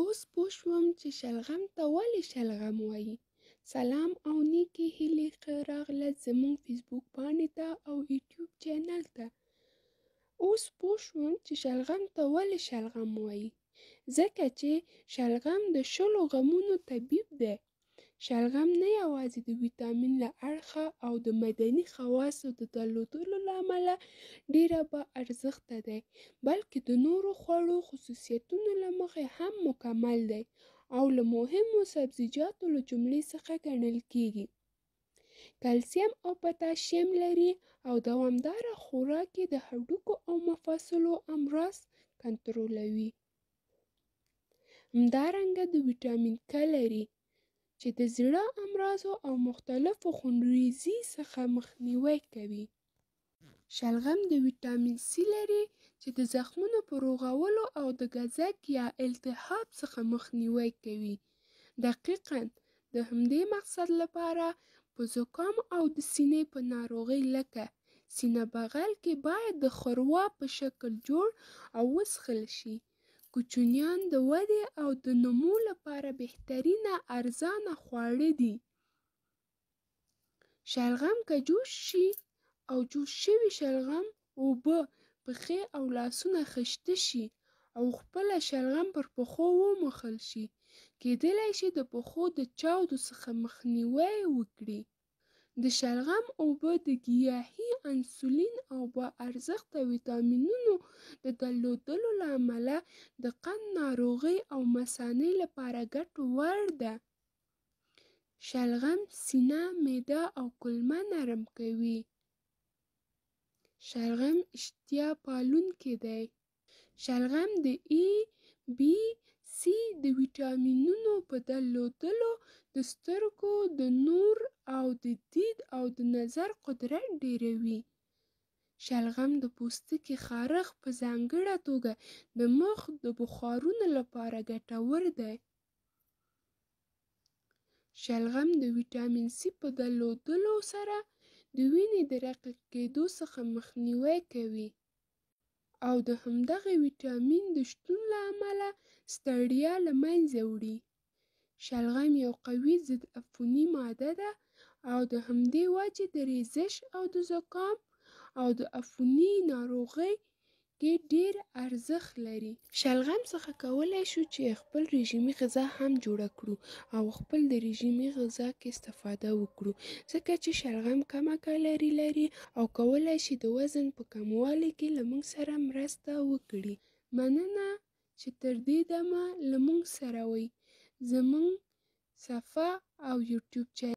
اوس پوه شوم چې شلغم ته ولې شلغم وایي. سلام او نیکې هیلې ښه راغلاست زموږ فیسبوک پاڼې ته او یوټیوب چینل ته. اوس پوه شوم چې شلغم ته ولې شلغم وایي. ځکه چې شلغم د شلو غمونو طبیب دی. شلغم نه یوازې د ویټامین له اړخه او د معدني خواصو د درلودلو له امله ډېره با ارزښته دی، بلکې د نورو خوړو خصوصیتونو له مخې هم مکمل دی او له مهمو سبزیجاتو له جملې څخه ګڼل کېږي. کلسیم او پوتاشیم لري او دوامداره خوراک یې د هډوکو او مفاصلو امراض کنټرولوي. همدارنګه د ویټامین ک لري چې د زړه امراضو او مختلفو خونریزي څخه مخنیوی کوي. شلغم د ویټامین سی لري چې د زخمونو په روغولو او د ګازک یا التهاب څخه مخنیوی کوي. دقیقاً د همدې مقصد لپاره په زکام او د سینې په ناروغۍ لکه سینه بغل کې باید د ښوروا په شکل جوړ او وڅښل شي. کوچنیان د ودې او د نمو لپاره بهترینه ارزانه خواړه دي. شلغم که جوش شي او جوش شوي شلغم اوبه پښې او لاسونه خشته شي او خپله شلغم پر پښو وموښل شي، کېدلی شي د پښو د چاودو څخه مخنیوی وکړي. د شلغم اوبه د ګیاهي انسولین او با ارزښته ویټامینونو د درلودلو له امله د قند ناروغۍ او مثانې لپاره ګټور ده. شلغم سینه، معده او کولمه نرم کوي. شلغم اشتها پالونکی دی. شلغم د ای، بی، سی د ویټامینونو په درلودلو د سترګو د نور او د دید او د نظر قدرت ډیروي. شلغم د پوستکي خارښ په ځانګړې توګه د مخ د بخارونو لپاره ګټور دی. شلغم د ویټامین سی په درلودلو سره د وینې د رقیق کېدو څخه مخنیوی کوي او د همدغه ویټامین د شتون له امله ستړیا له منځه وړي. شلغم یو قوي ضد عفوني ماده ده او د همدې وجې د ریزش او د زکام او د عفوني ناروغۍ کې ډېر ارزښت لري. شلغم څخه کولی شو چې خپل رژیمي غذا هم جوړه کړو او خپل د رژیمي غذا کې استفاده وکړو، ځکه چې شلغم کمه کالري لري او کولی شي د وزن په کموالي کې له موږ سره مرسته وکړي. مننه چې تر دې دمه له موږ سره وئ. زموږ صفحه او یوټیوب چینل